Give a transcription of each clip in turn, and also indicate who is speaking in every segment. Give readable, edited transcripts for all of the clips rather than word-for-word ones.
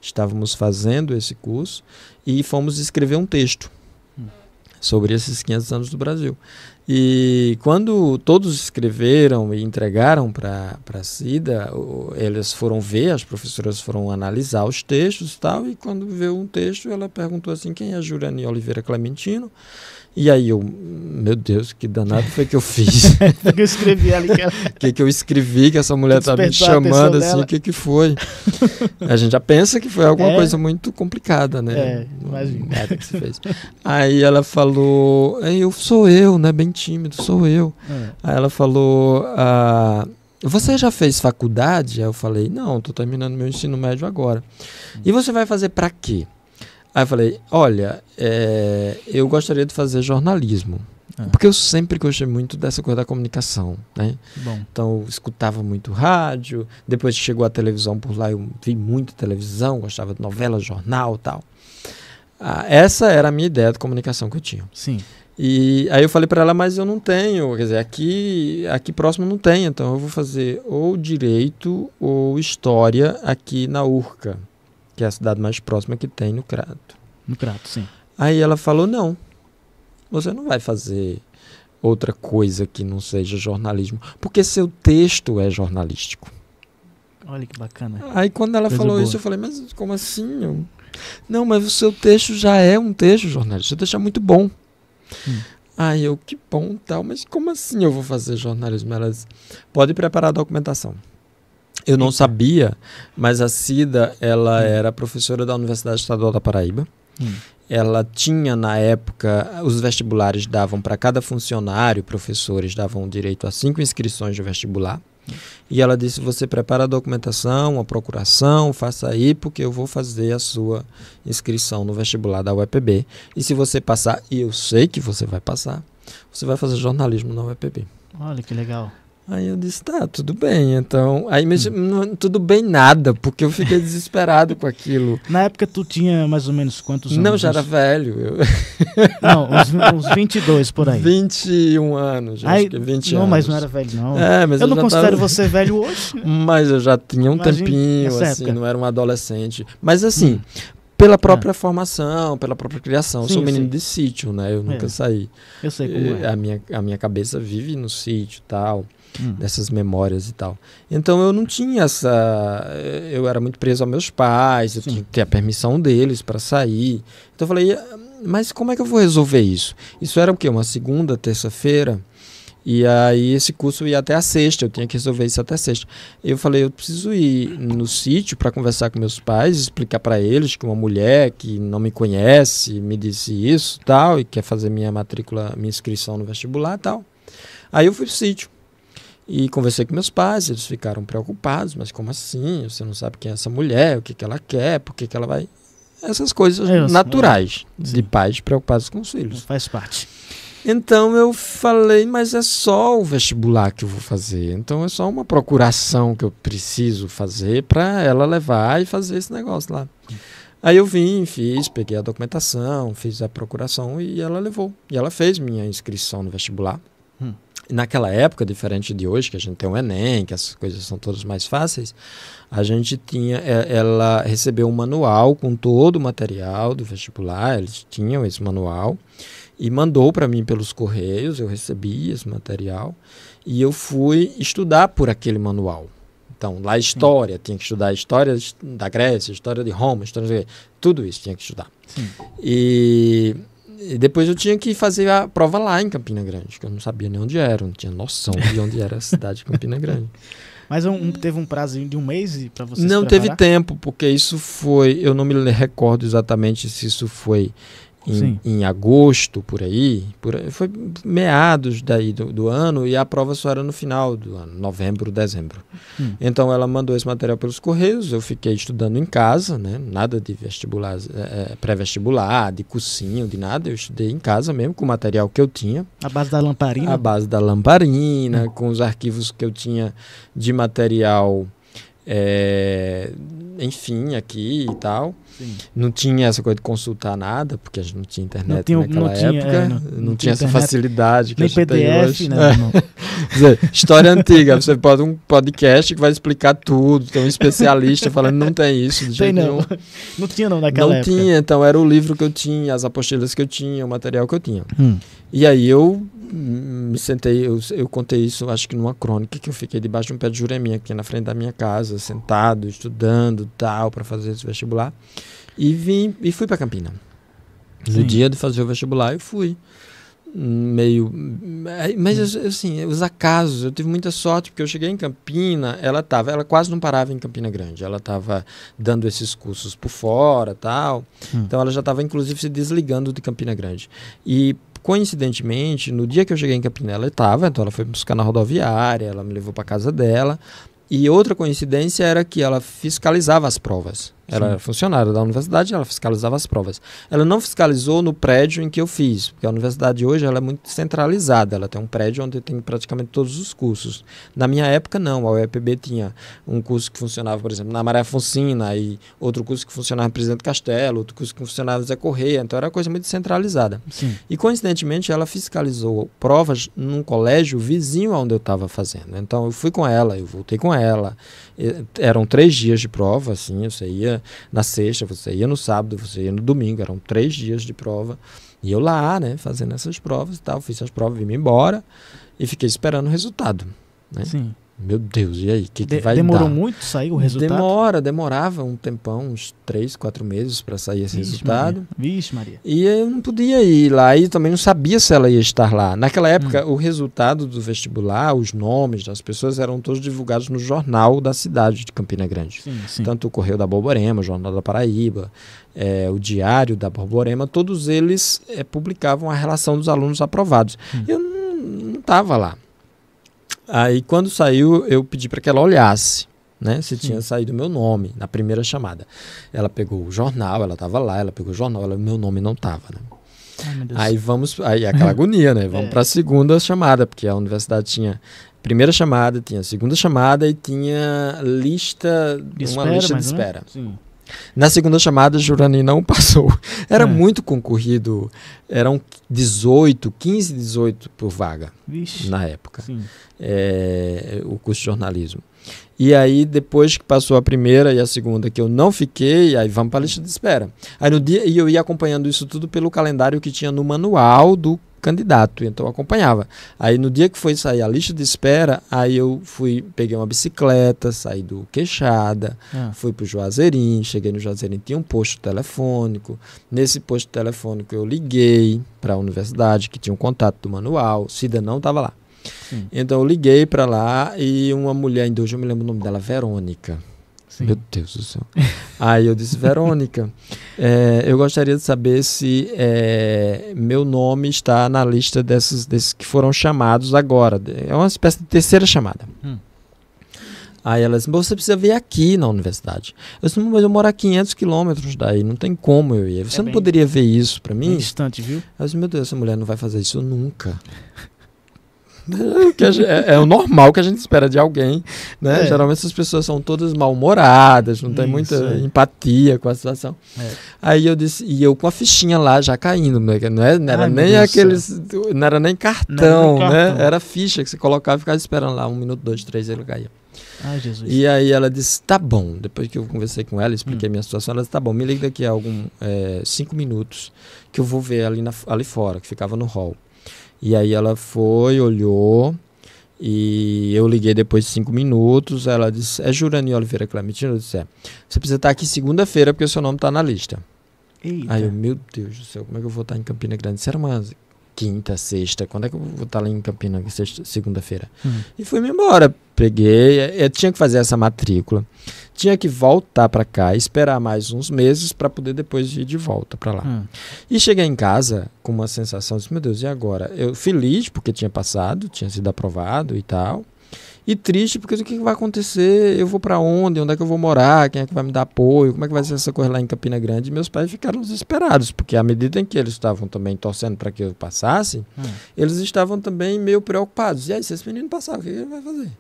Speaker 1: estávamos fazendo esse curso e fomos escrever um texto sobre esses 500 anos do Brasil. E quando todos escreveram e entregaram para a Cida, eles foram ver, as professoras foram analisar os textos e tal, e quando viu um texto, ela perguntou assim, quem é Jurani Oliveira Clementino? E aí eu, meu Deus, que danado foi que eu fiz?
Speaker 2: O que eu escrevi ali?
Speaker 1: Que eu escrevi, que essa mulher tá me chamando assim, o que foi? A gente já pensa que foi alguma coisa muito complicada, né?
Speaker 2: Imagina.
Speaker 1: Que se fez. Aí ela falou, sou eu, né? Bem tímido, sou eu. Aí ela falou, você já fez faculdade? Aí eu falei, não, tô terminando meu ensino médio agora. E você vai fazer para quê? Aí eu falei, olha, eu gostaria de fazer jornalismo. Porque eu sempre gostei muito dessa coisa da comunicação, né?
Speaker 2: Bom.
Speaker 1: Então eu escutava muito rádio, depois que chegou a televisão por lá eu vi muito televisão, gostava de novela, jornal e tal. Essa era a minha ideia de comunicação que eu tinha.
Speaker 2: Sim.
Speaker 1: E aí eu falei para ela, mas eu não tenho, quer dizer, aqui próximo não tem, então eu vou fazer ou direito ou história aqui na Urca, que é a cidade mais próxima que tem no Crato.
Speaker 2: No Crato, sim.
Speaker 1: Aí ela falou, não, você não vai fazer outra coisa que não seja jornalismo, porque seu texto é jornalístico.
Speaker 2: Olha que bacana.
Speaker 1: Aí quando ela
Speaker 2: Coisa
Speaker 1: falou
Speaker 2: boa.
Speaker 1: isso, eu falei, mas como assim? Não, mas o seu texto já é um texto jornalístico, seu texto é muito bom. Aí eu, que bom tal, mas como assim eu vou fazer jornalismo? Ela disse, pode preparar a documentação. Eu não sabia, mas a Cida, ela era professora da Universidade Estadual da Paraíba. Ela tinha, na época, os vestibulares davam para cada funcionário, professores davam direito a 5 inscrições de vestibular. E ela disse, você prepara a documentação, a procuração, faça aí, porque eu vou fazer a sua inscrição no vestibular da UEPB. E se você passar, e eu sei que você vai passar, você vai fazer jornalismo na UEPB.
Speaker 2: Olha que legal.
Speaker 1: Aí eu disse, tá, tudo bem, então... Aí, mas tudo bem nada, porque eu fiquei desesperado com aquilo.
Speaker 2: Na época tu tinha mais ou menos quantos anos?
Speaker 1: Não, já era velho.
Speaker 2: Não, uns 22 por aí.
Speaker 1: 21 anos, acho que 20
Speaker 2: não,
Speaker 1: anos.
Speaker 2: mas não era velho, não.
Speaker 1: Mas
Speaker 2: eu não
Speaker 1: já
Speaker 2: considero
Speaker 1: tava...
Speaker 2: você velho hoje.
Speaker 1: Mas eu já tinha um tempinho,
Speaker 2: nessa época.
Speaker 1: Não era um adolescente. Mas assim... Pela própria formação, pela própria criação. Eu sou menino de sítio, né? Eu nunca saí.
Speaker 2: Eu sei como é.
Speaker 1: A minha cabeça vive no sítio e tal, dessas memórias e tal. Então eu não tinha essa... Eu era muito preso aos meus pais, eu tinha que ter a permissão deles para sair. Então eu falei, mas como é que eu vou resolver isso? Isso era o quê? Uma segunda, terça-feira? E aí esse curso ia até a sexta, eu tinha que resolver isso até a sexta. Eu falei, eu preciso ir no sítio para conversar com meus pais, explicar para eles que uma mulher que não me conhece me disse isso tal, e quer fazer minha matrícula, minha inscrição no vestibular e tal. Aí eu fui pro sítio e conversei com meus pais, eles ficaram preocupados, mas como assim? Você não sabe quem é essa mulher, o que ela quer, por que ela vai... Essas coisas naturais de pais preocupados com os filhos.
Speaker 2: Faz parte.
Speaker 1: Então eu falei, mas é só o vestibular que eu vou fazer. Então é só uma procuração que eu preciso fazer para ela levar e fazer esse negócio lá. Aí eu fiz, peguei a documentação, fiz a procuração e ela levou. E ela fez minha inscrição no vestibular. E naquela época, diferente de hoje, que a gente tem o Enem, que as coisas são todas mais fáceis, a gente tinha, ela recebeu um manual com todo o material do vestibular, eles tinham esse manual. E mandou para mim pelos correios, eu recebi esse material e eu fui estudar por aquele manual. Então, lá história, tinha que estudar história da Grécia, história de Roma, tudo isso tinha que estudar. E depois eu tinha que fazer a prova lá em Campina Grande, que eu não sabia nem onde era, não tinha noção de onde era a cidade de Campina Grande.
Speaker 2: Mas teve um prazo de um mês para você
Speaker 1: Não
Speaker 2: se preparar?
Speaker 1: teve tempo, porque isso foi, eu não me recordo exatamente se isso foi em agosto, por aí, foi meados daí do ano, e a prova só era no final do ano, novembro, dezembro. Então ela mandou esse material pelos correios, eu fiquei estudando em casa, né? Nada de vestibular, pré-vestibular, de cursinho, de nada, eu estudei em casa mesmo, com o material que eu tinha.
Speaker 2: A base da lamparina?
Speaker 1: A base da lamparina, com os arquivos que eu tinha de material enfim, aqui e tal.
Speaker 2: Sim.
Speaker 1: Não tinha essa coisa de consultar nada, porque a gente não tinha internet naquela época. Não tinha essa facilidade que a gente tem hoje.
Speaker 2: Não.
Speaker 1: Quer dizer, história antiga. Você pode um podcast que vai explicar tudo. Tem um especialista falando não tem isso. De jeito nenhum.
Speaker 2: Não tinha não naquela época.
Speaker 1: Não tinha. Então era o livro que eu tinha, as apostilas que eu tinha, o material que eu tinha. E aí eu me sentei, eu contei isso, acho que numa crônica, que eu fiquei debaixo de um pé de juremim aqui na frente da minha casa, sentado, estudando, tal, para fazer esse vestibular. E fui para Campina. No dia de fazer o vestibular, eu fui. Mas assim, os acasos, eu tive muita sorte, porque eu cheguei em Campina, ela quase não parava em Campina Grande, ela estava dando esses cursos por fora, tal. Então ela já estava inclusive se desligando de Campina Grande. E coincidentemente, no dia que eu cheguei em Campina, ela estava, então ela foi me buscar na rodoviária, ela me levou para casa dela. E outra coincidência era que ela fiscalizava as provas. Ela era funcionária da universidade, ela fiscalizava as provas. Ela não fiscalizou no prédio em que eu fiz, porque a universidade hoje ela é muito centralizada. Ela tem um prédio onde tem praticamente todos os cursos. Na minha época, não. A UEPB tinha um curso que funcionava, por exemplo, na Maria Afonsina, e outro curso que funcionava no Presidente Castelo, outro curso que funcionava no Zé Correia. Então era uma coisa muito centralizada.
Speaker 2: Sim.
Speaker 1: E coincidentemente, ela fiscalizou provas num colégio vizinho onde eu estava fazendo. Então eu fui com ela, eu voltei com ela. Eram 3 dias de prova, assim, você ia na sexta, você ia no sábado, você ia no domingo, eram 3 dias de prova, e eu lá, né, fazendo essas provas e tal, fiz as provas, vim embora e fiquei esperando o resultado, né?
Speaker 2: Sim.
Speaker 1: Meu Deus, e aí, o que vai dar?
Speaker 2: Demorou muito sair o resultado?
Speaker 1: Demorava um tempão, uns 3, 4 meses para sair esse resultado.
Speaker 2: Vixe, Maria.
Speaker 1: E eu não podia ir lá e também não sabia se ela ia estar lá. Naquela época, o resultado do vestibular, os nomes das pessoas eram todos divulgados no jornal da cidade de Campina Grande.
Speaker 2: Sim.
Speaker 1: Tanto o Correio da Borborema, o Jornal da Paraíba, o Diário da Borborema, todos eles publicavam a relação dos alunos aprovados. Eu não estava lá. Aí, quando saiu, eu pedi para que ela olhasse, né, se tinha saído o meu nome na primeira chamada. Ela pegou o jornal, ela estava lá, ela pegou o jornal, meu nome não estava, né?
Speaker 2: Ai, meu Deus.
Speaker 1: Aí aquela agonia, né? Vamos para a segunda chamada, porque a universidade tinha primeira chamada, tinha segunda chamada e tinha uma lista de espera.
Speaker 2: Sim.
Speaker 1: Na segunda chamada, Jurani não passou. Era muito concorrido, eram 15, 18 por vaga.
Speaker 2: Vixe.
Speaker 1: Na época.
Speaker 2: Sim.
Speaker 1: O curso de jornalismo. E aí, depois que passou a primeira e a segunda, que eu não fiquei, aí vamos para a lista de espera. Aí no dia, e eu ia acompanhando isso tudo pelo calendário que tinha no manual do candidato, então eu acompanhava. Aí no dia que foi sair a lista de espera, aí eu peguei uma bicicleta, saí do Queixada, fui pro Juazeirinho, cheguei no Juazeirinho, tinha um posto telefônico. Nesse posto telefônico eu liguei para a universidade, que tinha um contato do manual, Cida não estava lá.
Speaker 2: Sim.
Speaker 1: Então eu liguei para lá e uma mulher, ainda hoje eu me lembro o nome dela, Verônica.
Speaker 2: Sim.
Speaker 1: Meu Deus do céu. Aí eu disse, Verônica, eu gostaria de saber se meu nome está na lista desses que foram chamados agora. É uma espécie de terceira chamada. Aí ela disse, você precisa vir aqui na universidade. Eu disse, mas eu moro a 500 quilômetros daí, não tem como eu ir. Você não poderia ver isso para mim?
Speaker 2: Bem distante, viu?
Speaker 1: Eu disse, meu Deus, essa mulher não vai fazer isso nunca. É o normal que a gente espera de alguém, né? Geralmente essas pessoas são todas mal-humoradas, não tem muita empatia com a situação. Aí eu disse, e eu com a fichinha lá já caindo, não era nem aqueles, não era nem cartão, né? Era ficha que você colocava e ficava esperando lá 1 minuto, 2, 3, ele caía.
Speaker 2: Ai, Jesus.
Speaker 1: E aí ela disse, tá bom. Depois que eu conversei com ela, expliquei minha situação, ela disse, tá bom, me liga daqui a 5 minutos que eu vou ver ali fora, que ficava no hall. E aí ela foi, olhou, e eu liguei depois de 5 minutos, ela disse, é Jurani Oliveira Clementino? Eu disse, você precisa estar aqui segunda-feira porque o seu nome está na lista.
Speaker 2: Eita.
Speaker 1: Aí eu, meu Deus do céu, como é que eu vou estar em Campina Grande? Isso era uma quinta, sexta, quando é que eu vou estar lá em Campina, segunda-feira? E fui-me embora, peguei, eu tinha que fazer essa matrícula, tinha que voltar para cá, esperar mais uns meses para poder depois ir de volta para lá. E cheguei em casa com uma sensação de, meu Deus, e agora? Eu feliz porque tinha passado, tinha sido aprovado e tal, e triste porque o que vai acontecer? Eu vou para onde? Onde é que eu vou morar? Quem é que vai me dar apoio? Como é que vai ser essa coisa lá em Campina Grande? E meus pais ficaram desesperados, porque à medida em que eles estavam também torcendo para que eu passasse, eles estavam também meio preocupados. E aí, se esse menino passar, o que ele vai fazer?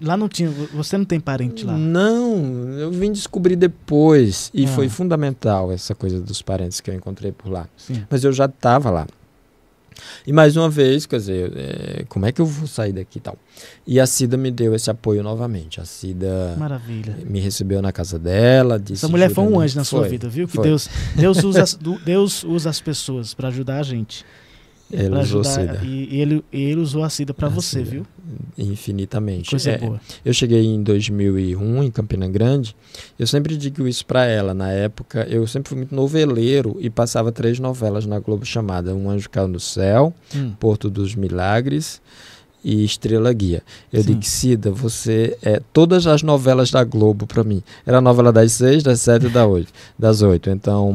Speaker 2: Lá não tinha, você não tem parente lá?
Speaker 1: Não, eu vim descobrir depois e foi fundamental essa coisa dos parentes que eu encontrei por lá.
Speaker 2: Sim.
Speaker 1: Mas eu já estava lá. E mais uma vez, quer dizer, como é que eu vou sair daqui e tal? E a Cida me deu esse apoio novamente. A Cida
Speaker 2: Maravilha.
Speaker 1: Me recebeu na casa dela. Disse,
Speaker 2: essa mulher foi um anjo na sua vida, viu? Que Deus usa as pessoas para ajudar a gente.
Speaker 1: Ele usou Cida.
Speaker 2: E ele usou a Cida para você,
Speaker 1: Cida,
Speaker 2: viu?
Speaker 1: Infinitamente.
Speaker 2: Coisa boa.
Speaker 1: Eu cheguei em 2001 em Campina Grande. Eu sempre digo isso para ela. Na época, eu sempre fui muito noveleiro e passava 3 novelas na Globo chamada Um Anjo Caiu do Céu, Porto dos Milagres e Estrela Guia. Eu digo, Cida, você é todas as novelas da Globo para mim. Era a novela das 6, das 7 e das 8. Então,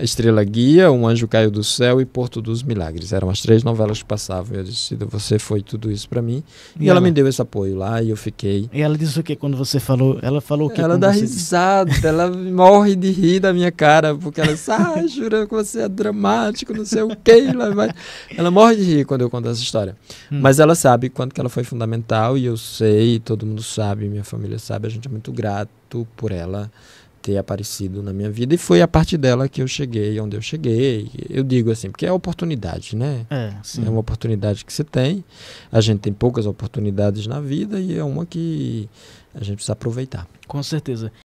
Speaker 1: Estrela Guia, Um Anjo Caiu do Céu e Porto dos Milagres. Eram as 3 novelas que passavam. Eu disse, Cida, você foi tudo isso para mim. E ela me deu esse apoio lá e eu fiquei...
Speaker 2: E ela disse o que quando você falou? Ela falou o que?
Speaker 1: Ela dá risada, ela morre de rir da minha cara, porque ela diz, jura que você é dramático, não sei o quê. Ela morre de rir quando eu conto essa história. Mas ela sabe quanto que ela foi fundamental e eu sei, todo mundo sabe, minha família sabe, a gente é muito grato por ela ter aparecido na minha vida e foi a partir dela que eu cheguei onde eu cheguei. Eu digo assim, porque é oportunidade, né? É uma oportunidade que você tem. A gente tem poucas oportunidades na vida e é uma que a gente precisa aproveitar.
Speaker 2: Com certeza.